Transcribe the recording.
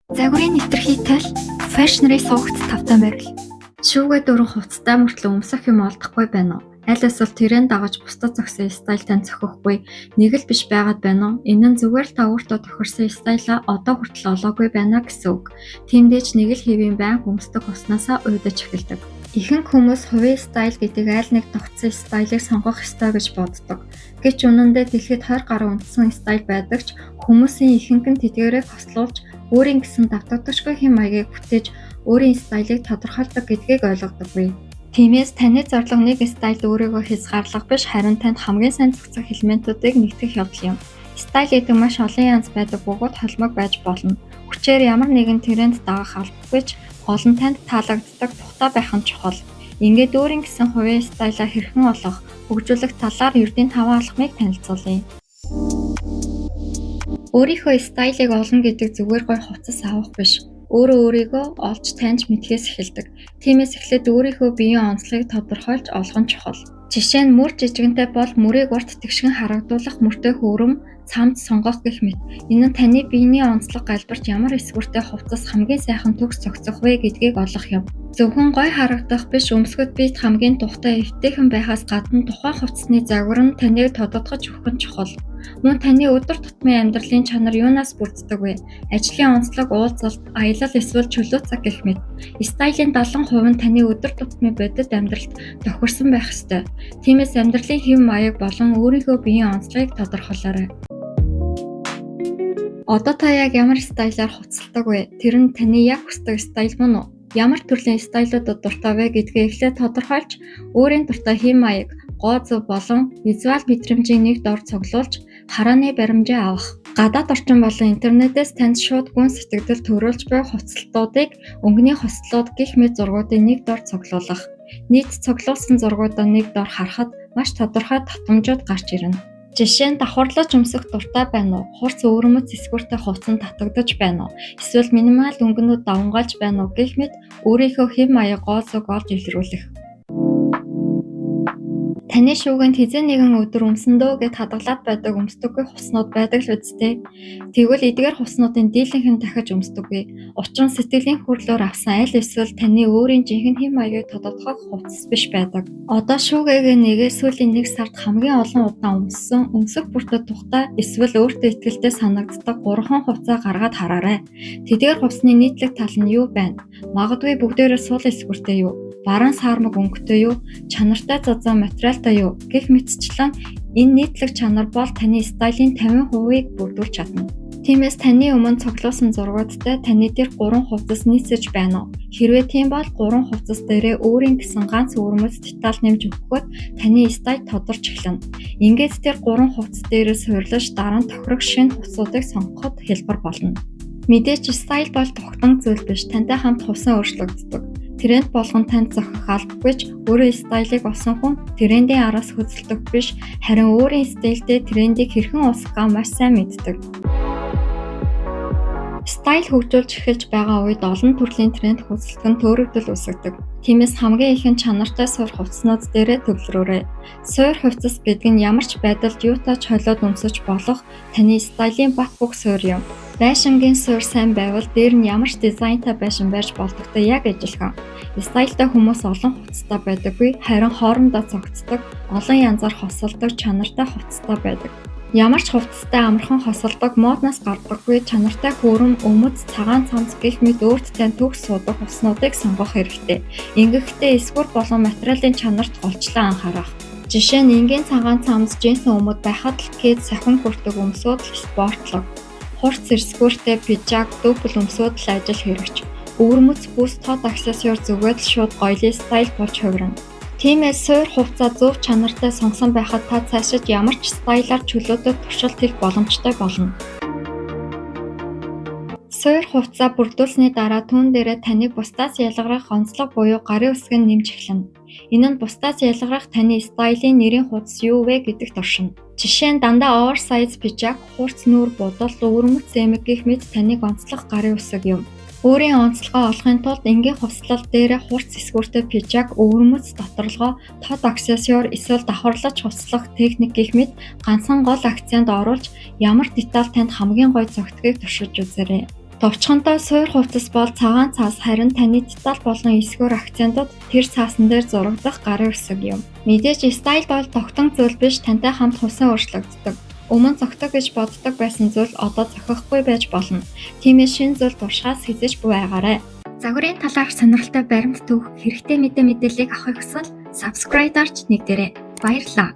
Загварын нэвтрхийтэл фэшнэрийн суугт тавтан байвал. Шүүгээ дөрөн хувцастай мөртлөө өмсөх юм олдохгүй байна уу? Аль эсвэл тэрэн дагаж бусдад зогсон стайлтай зохиохгүй нэг л биш байгаад байна уу? Энэ нь зүгээр л та өөртөө тохирсон стайлаа одоо хүртэл олоогүй байна гэсэн үг. Тиймдээч нэг л хэвийн байн өмсдөг уснаасаа уйдаж эхэлдэг. Ихэнх хүмүүс хувийн стайл гэдэг аль нэг тогтсон стайлыг сонгох ёстой гэж боддог. Гэвч үнэндээ дэлхийд 20 гаруй үндсэн стайл байдаг ч хүмүүсийн ихэнх нь тэдгээрээ хослуулж өөрийн гэсэн давтагдагчгүй хэм маягийг бүтээж өөрийн стайлыг тодорхойлдог гэдгийг ойлгодоггүй. Тиймээс таны зорилго нэг стайлд өөрийгөө хязгаарлах биш харин танд хамгийн сайн зохицох элементүүдийг нэгтгэх явдал юм. Стайл гэдэг маш олон янз байдаг бөгөөд холимог байж болно. Хүчээр ямар нэгэн тренд дагах албагүй ч гол нь танд таалагддаг тухтай байх нь чухал. Ингээд өөрийн гэсэн хувийн стайлаа хэрхэн олох, хөгжүүлэх талаар ердийн 5 алхмыг танилцуулъя. Өөрийнхөө стайлыг олно гэдэг зүгээр гой хувцас авах биш. Өөрийгөө олж таньж мэдхээс эхэлдэг. Тиймээс эхлээд өөрийнхөө биеийн онцлогийг тодорхойлж олох нь чухал. Жишээ нь мөр жижигэнтэй бол мөрийг урт тэгшгэн харагдуулах мөртэй хөрөм цамд сонгох гэх мэт. Энэ нь таны биений онцлог галбирч ямар эсвэртэй хувцас хамгийн сайхан төгс зохицох вэ гэдгийг олох юм. Зөвхөн гой харагдах биш өмсгөд биед хамгийн тухтай эвтэйхэн байхаас гадна тухайн хувцасны загвар нь таныг тодотгож өгөх нь чухал. Мөн таны өдөр тутмын амьдралын чанар юунаас бүрддэг вэ? Ажлын онцлог, уулзалт, аялал эсвэл чөлөө цаг гэх мэт. Стилийн 70% нь таны өдөр тутмын бодит амьдралд тохирсон байх ёстой. Тиймээс амьдралын хэв маяг болон өөрийнхөө биеийн онцлогийг тодорхойлоорой. Одоо та яг ямар стайлаар хувцалдаг вэ? Тэр нь таны яг хүсдэг стайл мөн үү? Ямар төрлийн стайлуудад дуртай вэ гэдгээ эхлээд тодорхойлж, өөрийн дуртай хэв маяг, гоо зүв болон визуал мэдрэмжийг нэг дор цуглуулж, харааны баримжаа авах. Гадаад орчин болон интернетээс танд шууд гүн сэтгэл төрүүлж буй хувцалтуудыг өнгөний хослолууд гэх мэт зургуудыг нэг дор цуглуулах. Нийт цуглуулсан зургуудаа нэг дор харахад маш тодорхой татамжууд гарч ирнэ. Жишээ нь давхарлаж өмсөх дуртай байна уу? Хурц өвөрмөц эсгүүртэй хувцас татагдаж байна уу? Эсвэл минимал өнгөнүүд давангаалж байна уу гэх мэт өөрийнхөө хэв маяг гоо зүг олж илрүүлэх. Таны шүүгэнд хизээ нэгэн өдөр өмсөндөө гэд хадгалаад байдаг өмсдөггүй хуснууд байдаг л үсттэй. Тэгвэл эдгээр хуснуудын дийлэнх нь дахиж өмсдөггүй. Учир нь сэтгэлийн хөрлөөр авсан аль эсвэл таны өөрийн жинхэнэ хэв маягийг тодотгох хувцас биш байдаг. Одоо шүүгээгээ нэгээ сүүлийн 1 сард хамгийн олон удаан өмссөн, өмсөх бүртээ тухтай эсвэл өөртөө итгэлтэй санагддаг 3 хувцас гаргаад хараарай. Тэдгээр хувцсны нийтлэг тал нь юу байна? Магадгүй бүгдээрээ сул эсгүүртэй юу? Баруун саармаг өнгөтэй юу? Чанартай зузаан материалтай юу? Гэх мэтчлэн энэ нийтлэг чанар бол таны стилийн 50%-ийг бүрдүүлж чадна. Тиймээс таны өмнө цуглуулсан зургуудтай таны дээр 3 хувцас нийцэж байна уу? Хэрвээ тийм бол 3 хувцас дээрээ өөрийн гэсэн ганц өвөрмөц деталь нэмж өгөхөд таны стиль тодорч эхэлнэ. Ингээд тэр 3 хувцас дээрээ суйрлаж дараа нь тохирох шинэ хувцсуудыг сонгоход хялбар болно. Мэдээж стиль бол тогтмол зүйл биш. Тантай хамт хувсан өөрчлөгддөг. Тренд болгон танд зохих албагүй ч өөрийн стилийг олсон хүн трендийн араас хөдөлдөг биш харин өөрийн стилдээ трендийг хэрхэн усахгаа маш сайн мэддэг. Стайл хөгжүүлж эхэлж байгаа үед олон төрлийн тренд хөдөлгөн төөрөгдөл үүсгдэг. Тиймээс хамгийн ихэнд чанартай суур хувцснууд дээрээ төвлөрөөрэй. Суур хувцас гэдэг нь ямар ч байдалд юутай ч холиод өмсөж болох таны стилийн бат бөх суур юм. Байшингийн суур сайн байвал дээр нь ямар ч дизайнтай байшин байж болдогтой яг адилхан. Стайлтай хүмүүс олон хувцастай байдаггүй харин хоорондоо цогцдог, олон янзаар хосолдог чанартай хувцастай байдаг. Ямар ч хувцастай амархан хосолдог, моднаас гардаггүй чанартай хөрөм, өмөц, цагаан цамц гэх мэт өөрт тань төгс суудаг хувцснуудыг сонгох хэрэгтэй. Ингэхдээ эсвэр болон материалын чанарт голчлон анхаарах. Жишээ нь энгийн цагаан цамц, джинсэн өмөд байхад л гээд сахин хүрдэг өмсөд спортлог. Хурц эсгүүртэй пижак, дүүпл өмсөд л ажил хэрэгч. Өвөрмөц бүс тод аксессуар зүгээд л шууд гоёлын стайл болж хувирна. Тиймээс суур хувцас зөв чанартай сонгосон байхад та цаашид ямар ч стайлаар чөлөөтэй туршилт хийх боломжтой болно. Суур хувцас бүрдүүлсэний дараа түүн дээрээ таныг бусдаас ялгарах онцлог буюу гарын үсэг нь нэмж эхэлнэ. Энэ нь бусдаас ялгарах таны стилийн нэрийн хуудас юу вэ гэдэгт оршино. Жишээ нь дандаа оверсайз пижак, хурц нүүр будал, өвөрмөц эмэг гэх мэт таныг онцлох гарын үсэг юм. Өөрийн онцлогоо олохын тулд энгийн хувцлал дээрээ хурц эсгүүртэй пижак, өвөрмөц доторлогоо, тод аксессуар эсвэл давхарлаж хувцлах техник гэх мэт ганцхан гол акцент оруулж ямар деталь танд хамгийн гоё зохицохыг туршиж үзээрэй. Товчхонтой суур хувцас бол цагаан цаас харин таны деталь болон эсгүүр акцентууд тэр цаасан дээр зурагдах гарын үсэг юм. Мэдээж стайл бол тогтон зүйл биш, тантай хамт хусан өөрчлөгддөг. Өмнө зохицох гэж боддог байсан зүйл одоо зохихгүй байж болно. Тиймээс шинэ зүйл туршихаас хэзээ ч бүү байгаарай. Загварын талаарх сонирхолтой баримт түүх, хэрэгтэй мэдээллийг авахыг хүсвэл subscribe дарж нэгдээрэй. Баярлалаа.